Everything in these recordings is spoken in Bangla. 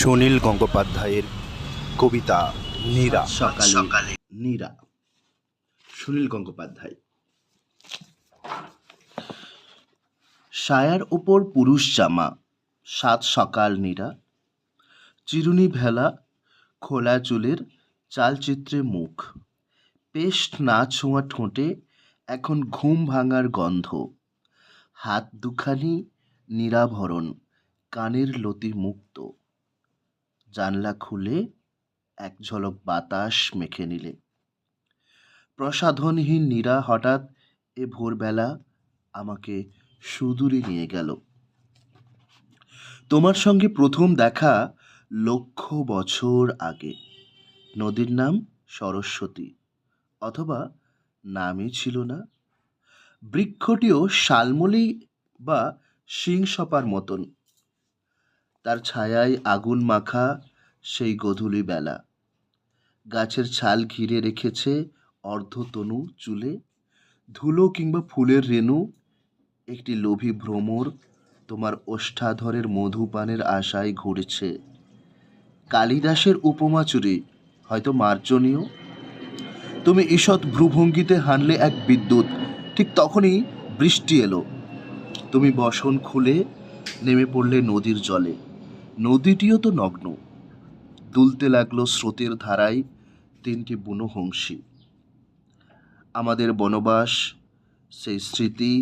সুনীল গঙ্গোপাধ্যায়ের কবিতা নীরা। সকালে নীরা। সুনীল গঙ্গোপাধ্যায়। সায়ার ওপর পুরুষ জামা, সাত সকাল নীরা, চিরুনি ভেলা, খোলা চুলের চালচিত্রে মুখ, পেস্ট না ছোঁয়া ঠোঁটে এখন ঘুম ভাঙার গন্ধ, হাত দুখানি নিরাভরণ, কানের লতি মুক্ত, জানলা খুলে এক ঝলক বাতাস মেখে নিলে। প্রসাধনহীন নীরা হঠাৎ এ ভোরবেলা আমাকে সুদূরে নিয়ে গেল। তোমার সঙ্গে প্রথম দেখা লক্ষ বছর আগে। নদীর নাম সরস্বতী, অথবা নামই ছিল না। বৃক্ষটিও শালমলি বা শিংসপার মতন। তার ছায়ায় আগুন মাখা সেই গোধূলি বেলা। গাছের ছাল ঘিরে রেখেছে অর্ধতনু চুলে, ধুলো কিংবা ফুলের রেণু। একটি লোভী ভ্রমর তোমার ওষ্ঠাধরের মধুপানের আশায় ঘুরছে। কালিদাসের উপমা চুরি, হয়তো মার্জনীয়। তুমি ঈষৎ ভ্রুভঙ্গিতে হানলে এক বিদ্যুৎ, ঠিক তখনই বৃষ্টি এলো। তুমি বসন খুলে নেমে পড়লে নদীর জলে। নদীটিও তো নগ্ন। দুলতে লাগলো স্রোতের ধারায় তিনটি বুনো হংসী। আমাদের বনবাস, সেই স্মৃতি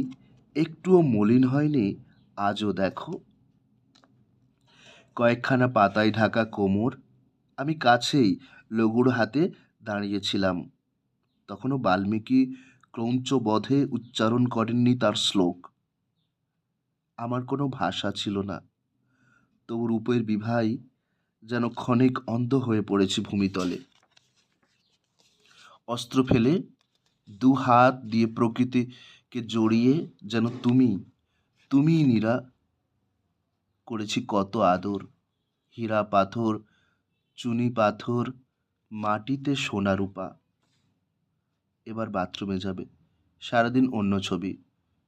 একটুও মলিন হয়নি আজও। দেখো, কয়েকখানা পাতায় ঢাকা কোমর। আমি কাছেই লঘুর হাতে দাঁড়িয়েছিলাম। তখনও বাল্মীকি ক্রৌঞ্চবধে উচ্চারণ করেননি তার শ্লোক। আমার কোনো ভাষা ছিল না, তবু রূপের বিভাই যেন ক্ষণিক অন্ধ হয়ে পড়েছি ভূমিতলে। অস্ত্র ফেলে দু হাত দিয়ে প্রকৃতিকে জড়িয়ে যেন তুমি নীরা করেছি কত আদর। হীরা পাথর, চুনি পাথর, মাটিতে সোনা রূপা। এবার বাথরুমে যাবে, সারাদিন অন্য ছবি,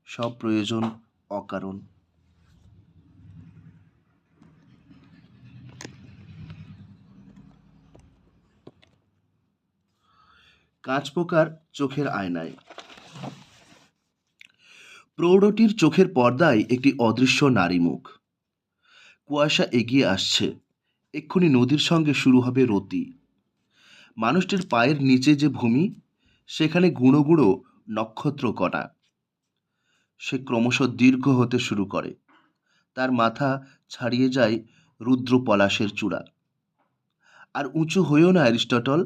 সব প্রয়োজন অকারণ। কাঁচপোকার চোখের আয়নায়। প্রৌঢ়টির চোখের পর্দায় একটি অদৃশ্য নারী মুখ। কুয়াশা এগিয়ে আসছে, এক্ষুনি নদীর সঙ্গে শুরু হবে রতি। মানুষটির পায়ের নিচে যে ভূমি, সেখানে গুঁড়ো গুঁড়ো নক্ষত্র কণা। সে ক্রমশ দীর্ঘ হতে শুরু করে। তার মাথা ছাড়িয়ে যায় রুদ্র পলাশের চূড়া। আর উঁচু হইও না অ্যারিস্টটল,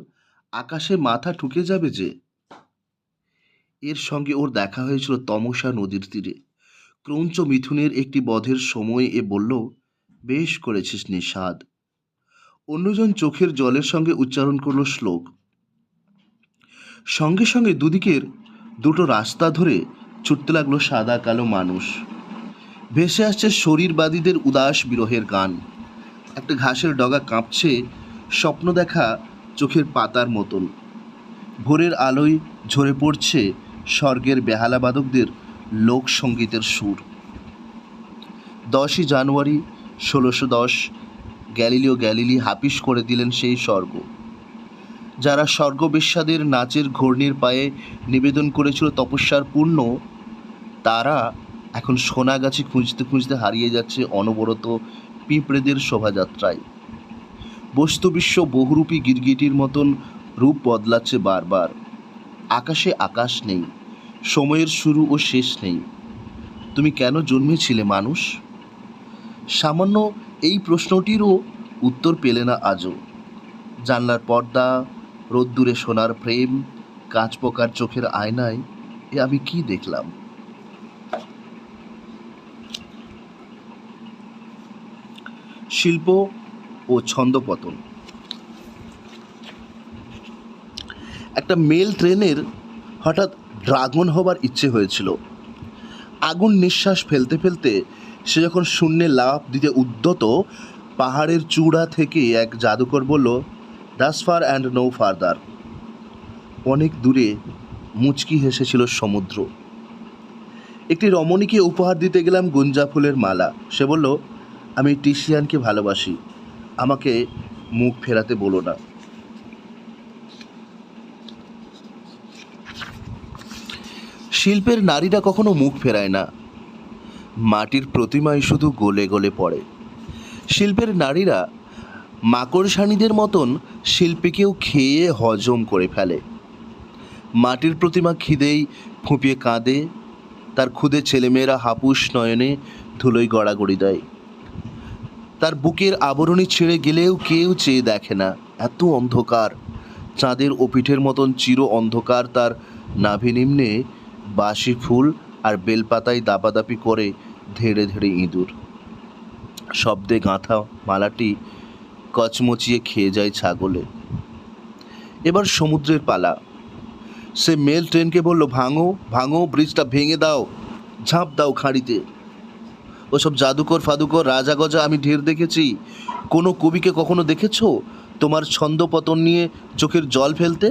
আকাশে মাথা ঠুকে যাবে যে। এর সঙ্গে ওর দেখা হয়েছিল তমসা নদীর তীরে। ক্রৌঞ্চ মিথুনের একটি বধের সময় এ বলল, বেশ করেছিস নিষাদ। অন্যজন চোখের জলের সঙ্গে উচ্চারণ করল শ্লোক। সঙ্গে সঙ্গে দুদিকের দুটো রাস্তা ধরে ছুটতে লাগলো সাদা কালো মানুষ। ভেসে আসছে শরীরবাদীদের উদাস বিরহের গান। একটা ঘাসের ডগা কাঁপছে স্বপ্ন দেখা চোখের পাতার মতন। ভোরের আলোয় ঝরে পড়ছে স্বর্গের বেহালাবাদকদের লোকসঙ্গীতের সুর। 10ই জানুয়ারি 1610 গ্যালিলিও গ্যালিলি হাপিস করে দিলেন সেই স্বর্গ। যারা স্বর্গবেশ্যাদের নাচের ঘূর্ণির পায়ে নিবেদন করেছিল তপস্যার পূর্ণ, তারা এখন সোনাগাছি খুঁজতে খুঁজতে হারিয়ে যাচ্ছে অনবরত পিঁপড়েদের শোভাযাত্রায়। বস্তুবিশ্ব বহুরূপী গিরগিটির মতন রূপ বদলাচ্ছে বারবার। আকাশে আকাশ নেই, সময়ের শুরু ও শেষ নেই। তুমি কেন জন্মেছিলে মানুষ? সামান্য এই প্রশ্নটিরও উত্তর পেলে না আজও। জানলার পর্দা, রোদ্দুরে সোনার ফ্রেম, কাঁচপোকার চোখের আয়নায় এ আমি কি দেখলাম? শিল্প ও ছন্দপতন। একটা মেল ট্রেনের হঠাৎ ড্রাগন হবার ইচ্ছে হয়েছিল। আগুন নিঃশ্বাস ফেলতে ফেলতে সে যখন শূন্যে লাফ দিতে উদ্যত, পাহাড়ের চূড়া থেকে এক জাদুকর বলল, thus far and no further. অনেক দূরে মুচকি হেসেছিল সমুদ্র। একটি রমণীকে উপহার দিতে গেলাম গুঞ্জা ফুলের মালা। সে বলল, আমি টিসিয়ানকে ভালোবাসি। আমাকে মুখ ফেরাতে বলো না। শিল্পের নারীরা কখনো মুখ ফেরায় না, মাটির প্রতিমায় শুধু গলে গলে পড়ে। শিল্পের নারীরা মাকড়সাণীদের মতন শিল্পীকেও খেয়ে হজম করে ফেলে। মাটির প্রতিমা খিদেই ফুঁপিয়ে কাঁদে, তার ক্ষুদে ছেলেমেয়েরা হাপুস নয়নে ধুলোয় গড়াগড়ি দেয়। তার বুকের আবরণী ছিঁড়ে গেলেও কেউ চেয়ে দেখে না, এত অন্ধকার। চাঁদের ওপিঠের মতন চির অন্ধকার তার নাভি নিম্নে বাসি ফুল আর বেলপাতায় দাপাদাপি করে ধেড়ে ধেড়ে ইঁদুর। শব্দে গাঁথা মালাটি কচমচিয়ে খেয়ে যায় ছাগলে। এবার সমুদ্রের পালা। সে মেল ট্রেনকে বলল, ভাঙো ভাঙো, ব্রিজটা ভেঙে দাও, ঝাঁপ দাও খাঁড়িতে। ওসব জাদুকর ফাদুকর রাজা গজা আমি ঢের দেখেছি। কোনো কবিকে কখনো দেখেছ তোমার ছন্দপতন নিয়ে চোখের জল ফেলতে?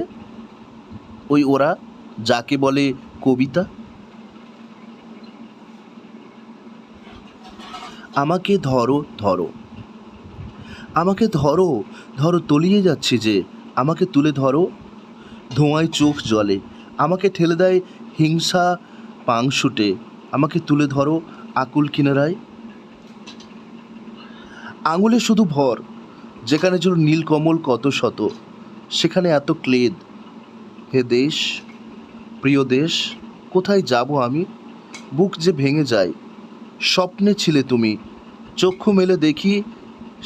ওই ওরা যাকে বলে কবিতা। আমাকে ধরো ধরো, আমাকে ধরো ধরো, তলিয়ে যাচ্ছি যে, আমাকে তুলে ধরো। ধোঁয়ায় চোখ জ্বলে, আমাকে ঠেলে দেয় হিংসা পাংশুটে, আমাকে তুলে ধরো আকুল কিনারায়। আঙুলে শুধু ভর, যেখানে ছিল নীলকমল কত শত, সেখানে এত ক্লেদ। হে দেশ, প্রিয় দেশ, কোথায় যাব আমি? বুক যে ভেঙে যায়। স্বপ্নে ছিলে তুমি, চক্ষু মেলে দেখি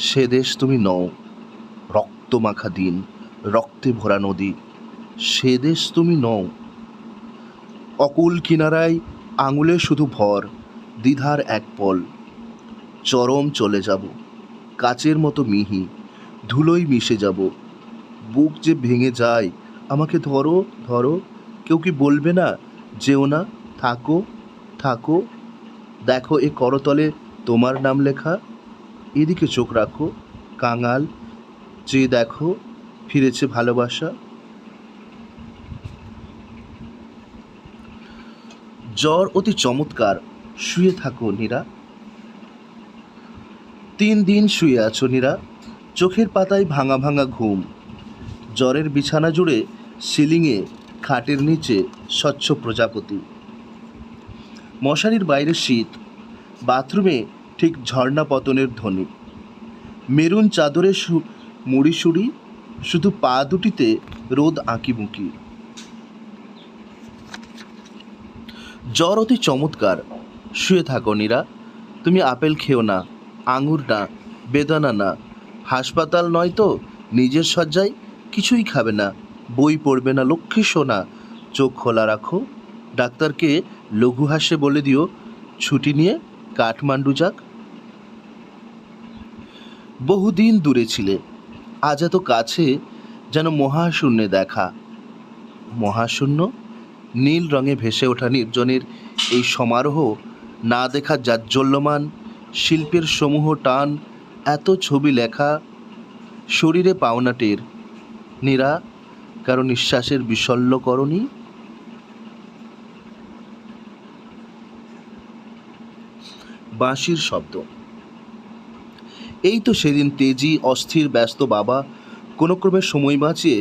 সে দেশ তুমি নও। রক্তমাখা দিন, রক্তে ভরা নদী, সে দেশ তুমি নও। অকুল কিনারায় আঙুলে শুধু ভর, দ্বিধার এক পল। চরম চলে যাব, কাচের মতো মিহি, ধুলোয় মিশে যাব। বুক যে ভেঙে যায়, আমাকে ধরো ধরো। কেউ কি বলবে না, যেও না, থাকো থাকো। দেখো এ করতলে তোমার নাম লেখা। এদিকে চোখ রাখো কাঙাল, চেয়ে দেখো ফিরেছে ভালোবাসা। জ্বর অতি চমৎকার, শুয়ে থাকো নীরা। 3 দিন শুয়ে আছো নীরা, চোখের পাতায় ভাঙা ভাঙা ঘুম। জ্বরের বিছানা জুড়ে সিলিংয়ে খাটের নিচে স্বচ্ছ প্রজাপতি। মশারির বাইরে শীত, বাথরুমে ঠিক ঝর্ণা পতনের ধ্বনি। মেরুন চাদরে মুড়িসুড়ি, শুধু পা দুটিতে রোদ আঁকিবুঁকি। জ্বর অতি চমৎকার, শুয়ে থাকো নীরা। তুমি আপেল খেও না, আঙুর না, বেদানা না। হাসপাতাল নয় তো, নিজের শয্যায় কিছুই খাবে না, বই পড়বে না, লক্ষ্মী সোনা। চোখ খোলা রাখো। ডাক্তারকে লঘু হাস্যে বলে দিও ছুটি নিয়ে কাঠমান্ডু যাক। বহুদিন দূরে ছিলে, আজ এত কাছে, যেন মহাশূন্যে দেখা। মহাশূন্য, নীল রঙে ভেসে ওঠা নির্জনের এই সমারোহ, না দেখা জাজ্জল্যমান শিল্পের সমূহ টান, এত ছবি লেখা, শরীরে পাওনা টের। নীরা, কারো নিঃশ্বাসের বিশল্যকরণী। বাঁশির শব্দ। এই তো সেদিন তেজি অস্থির ব্যস্ত বাবা কোনো ক্রমে সময় বাঁচিয়ে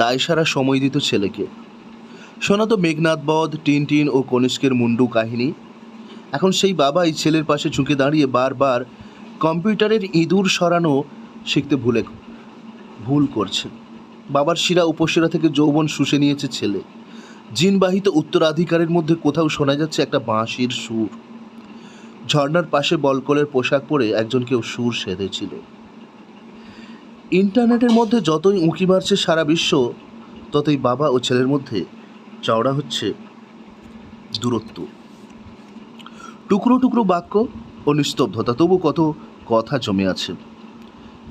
দায়সারা সময় দিত ছেলেকে। শোনা তো মেঘনাদ বধ, টিনটিন ও কনিষ্কের মুন্ডু কাহিনী। এখন সেই বাবাই ছেলের পাশে ঝুঁকে দাঁড়িয়ে বারবার কম্পিউটারের ইঁদুর সরানো শিখতে ভুল করছে। বাবার শিরা উপশিরা থেকে যৌবন শুষে নিয়েছে ছেলে। জিনবাহিত উত্তরাধিকারের মধ্যে কোথাও শোনা যাচ্ছে একটা বাঁশির সুর। ঝর্ণার পাশে বলকলের পোশাক পরে একজন কেউ সুর সেধেছিল। ইন্টারনেটের মধ্যে যতই উঁকি মারছে সারা বিশ্ব, ততই বাবা ও ছেলের মধ্যে চওড়া হচ্ছে দূরত্ব। টুকরো টুকরো বাক্য ও নিস্তব্ধতা, তবু কত কথা জমে আছে।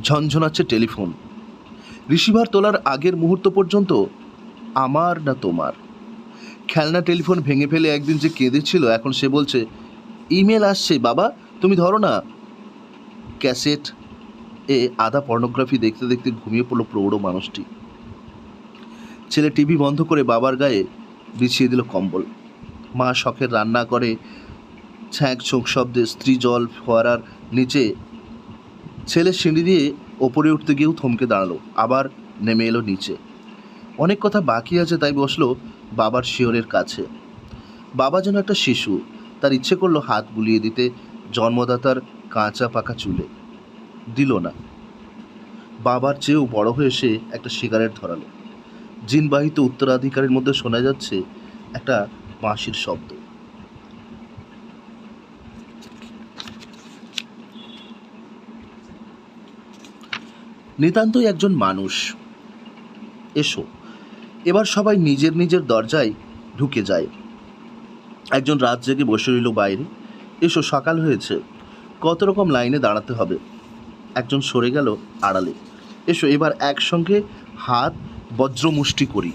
ঝনঝনাচ্ছে টেলিফোন। রিসিভার তোলার আগের মুহূর্ত পর্যন্ত আমার না তোমার। খেলনা টেলিফোন ভেঙে ফেলে একদিন যে কেঁদেছিল, এখন সে বলছে ইমেল আসছে বাবা, তুমি ধরো না। ক্যাসেট এ আধা পর্নোগ্রাফি দেখতে দেখতে ঘুমিয়ে পড়ল প্রৌঢ় মানুষটি। ছেলে টিভি বন্ধ করে বাবার গায়ে বিছিয়ে দিল কম্বল। মা শখের রান্না করে, ছ্যাঁক ছোঁক শব্দে স্ত্রী জল ফোয়ারার নিচে। ছেলে সিঁড়ি দিয়ে ওপরে উঠতে গিয়েও থমকে দাঁড়ালো, আবার নেমে এলো নিচে। অনেক কথা বাকি আছে, তাই বসলো বাবার শিয়রের কাছে। বাবা যেন একটা শিশু, তার ইচ্ছে করলো হাত বুলিয়ে দিতে জন্মদাতার কাঁচা পাকা চুলে। দিল না। বাবার চেয়েও বড় হয়ে সে একটা সিগারেট ধরালো। জিনবাহিত উত্তরাধিকারের মধ্যে শোনা যাচ্ছে একটা বাঁশির শব্দ। নিতান্তই একজন মানুষ। এসো। এবার সবাই নিজের নিজের দরজায় ঢুকে যায়। একজন রাত জেগে বসে রইল বাইরে। এসো, সকাল হয়েছে, কত রকম লাইনে দাঁড়াতে হবে। একজন সরে গেল আড়ালে। এসো, এবার একসঙ্গে হাত বজ্রমুষ্টি করি।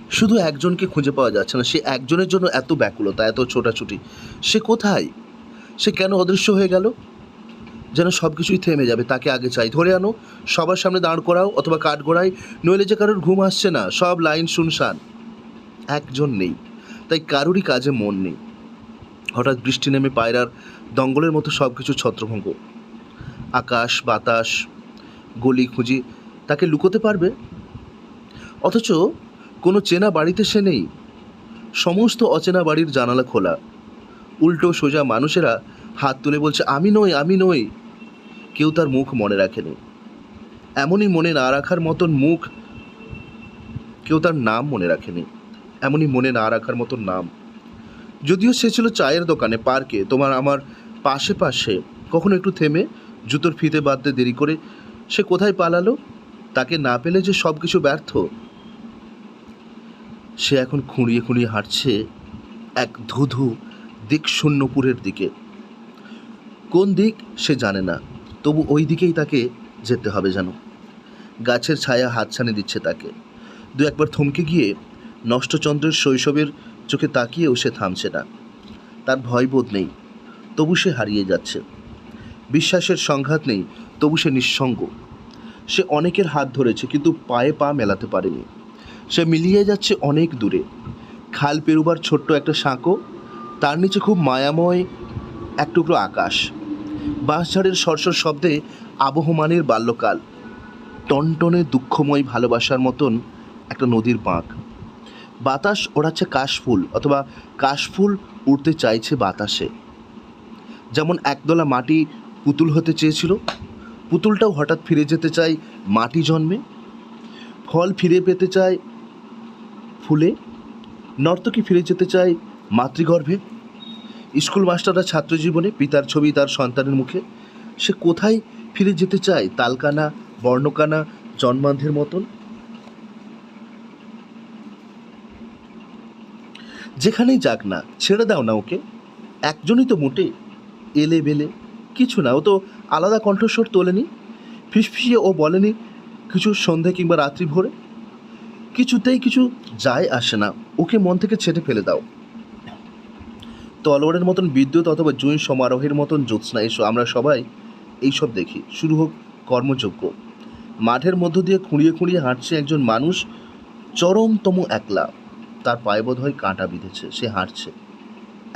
শুধু একজনকে খুঁজে পাওয়া যাচ্ছে না। সে একজনের জন্য এত ব্যাকুলতা, এত ছোটাছুটি। সে কোথায়? সে কেন অদৃশ্য হয়ে গেল? যেন সব কিছুই থেমে যাবে। তাকে আগে চাই, ধরে আনো, সবার সামনে দাঁড় করাও, অথবা কাঠগড়ায়, নইলে যে কারোর ঘুম আসছে না। সব লাইন শুনশান, একজন নেই। তাই কারোরই কাজে মন নেই। হঠাৎ বৃষ্টি নেমে পায়রার দঙ্গলের মতো সব কিছু ছত্রভঙ্গ। আকাশ, বাতাস, গলি খুঁজি তাকে লুকোতে পারবে, অথচ কোনো চেনা বাড়িতে সে নেই। সমস্ত অচেনা বাড়ির জানালা খোলা। উল্টো সোজা মানুষেরা হাত তুলে বলছে, আমি নই, আমি নই। কেউ তার মুখ মনে রাখেনি। এমনই মনে না রাখার মতন মুখ। কেউ তার নাম মনে রাখেনি। এমনই মনে না রাখার মতন নাম। যদিও সে ছিল চায়ের দোকানে, পার্কে, তোমার আমার পাশে পাশে। কখনো একটু থেমে জুতোর ফিতে বাঁধতে দেরি করে সে কোথায় পালালো? তাকে না পেলে যে সব কিছু ব্যর্থ। সে এখন খুঁড়িয়ে খুঁড়িয়ে হাঁটছে এক ধুধু দিকশূন্যপুরের দিকে। কোন দিক সে জানে না, তবু ওই দিকেই তাকে যেতে হবে যেন। গাছের ছায়া হাতছানি দিচ্ছে তাকে। দু একবার থমকে গিয়ে নষ্টচন্দ্রের শৈশবের চোখে তাকিয়েও সে থামছে না। তার ভয়বোধ নেই, তবু সে হারিয়ে যাচ্ছে। বিশ্বাসের সংঘাত নেই, তবু সে নিঃসঙ্গ। সে অনেকের হাত ধরেছে, কিন্তু পায়ে পা মেলাতে পারেনি। সে মিলিয়ে যাচ্ছে অনেক দূরে। খাল পেরুবার ছোট্ট একটা সাঁকো, তার নিচে খুব মায়াময় এক টুকরো আকাশ। বাঁশঝাড়ের সরসর শব্দে আবহমানের বাল্যকাল। টনটনে দুঃখময় ভালোবাসার মতন একটা নদীর বাঁক। বাতাস ওড়াচ্ছে কাশফুল, অথবা কাশফুল উড়তে চাইছে বাতাসে। যেমন একদলা মাটি পুতুল হতে চেয়েছিল, পুতুলটাও হঠাৎ ফিরে যেতে চায় মাটি জন্মে। ফল ফিরে পেতে চায় ফুলে, নর্তকী ফিরে যেতে চায় মাতৃগর্ভে। স্কুল মাস্টাররা ছাত্র জীবনে, পিতার ছবি তার সন্তানের মুখে। সে কোথায় ফিরে যেতে চায়? তালকানা, বর্ণকানা, জন্মান্ধের মতন। যেখানেই যাক না, ছেড়ে দাও না ওকে। একজনই তো মোটে, এলে বেলে কিছু না। ও তো আলাদা কণ্ঠস্বর তোলেনি, ফিসফিসিয়ে ও বলেনি কিছু সন্ধে কিংবা রাত্রি ভোরে। কিছুতেই কিছু যায় আসে না। ওকে মন থেকে ছেটে ফেলে দাও। তলোয়ারের মতন বিদ্যুৎ অথবা জুঁই সমারোহের মতন জ্যোৎস্না, এসো, আমরা সবাই এইসব দেখি। শুরু হোক কর্মযজ্ঞ। মাঠের মধ্য দিয়ে খুঁড়িয়ে খুঁড়িয়ে হাঁটছে একজন মানুষ, চরমতম একলা। তার পায়ে বোধ হয় কাঁটা বিঁধেছে। সে হাঁটছে,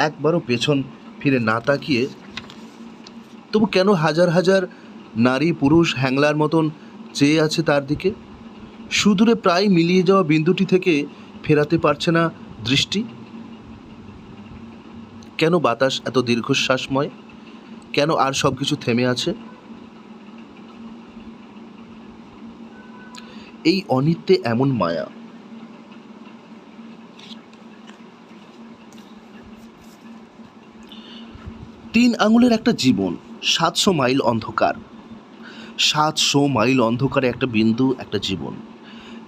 একবারও পেছন ফিরে না তাকিয়ে। তবু কেন হাজার হাজার নারী পুরুষ হ্যাংলার মতন চেয়ে আছে তার দিকে? সুদূরে প্রায় মিলিয়ে যাওয়া বিন্দুটি থেকে ফেরাতে পারছে না দৃষ্টি। কেন বাতাস এত দীর্ঘশ্বাসময়? কেন আর সব কিছু থেমে আছে? এই অনিত্যে এমন মায়া। 3 আঙুলের একটা জীবন, 700 মাইল অন্ধকার। 700 মাইল অন্ধকারে একটা বিন্দু, একটা জীবন।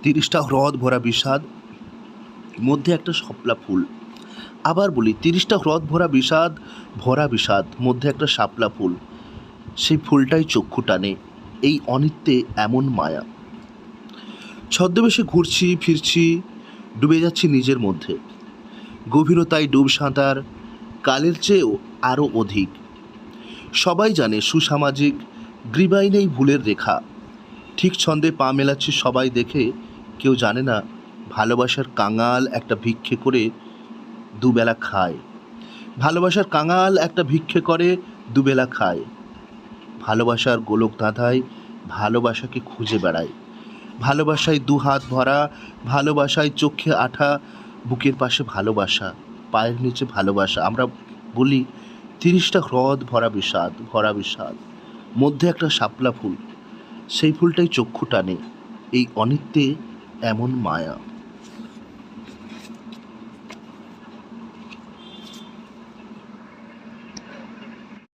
30টা হ্রদ ভরা বিষাদ, মধ্যে একটা শাপলা ফুল। আবার বলি, 30টা হ্রদ ভরা বিষাদ, মধ্যে একটা শাপলা ফুল। সেই ফুলটাই চক্ষু টানে। এই অনিত্যে এমন মায়া। ছদ্মবেশে ঘুরছি ফিরছি, ডুবে যাচ্ছি নিজের মধ্যে। গভীরতায় ডুব সাঁতার, কালের চেয়েও আরও অধিক। সবাই জানে সুসামাজিক, গ্রীবাই নেই ভুলের রেখা। ঠিক ছন্দে পা মেলাচ্ছি সবাই দেখে। কেউ জানে না ভালোবাসার কাঙাল একটা ভিক্ষে করে দুবেলা খায়। ভালোবাসার কাঙাল একটা ভিক্ষে করে দুবেলা খায়। ভালোবাসার গোলক ধাঁধায় ভালোবাসাকে খুঁজে বেড়ায়। ভালোবাসায় দু হাত ভরা, ভালোবাসায় চোখে আঠা, বুকের পাশে ভালোবাসা, পায়ের নিচে ভালোবাসা। আমরা বলি 30টা হ্রদ ভরা বিষাদ, মধ্যে একটা শাপলা ফুল, সেই ফুলটাই চক্ষু টানে। এই অনিত্যে এমন মায়া।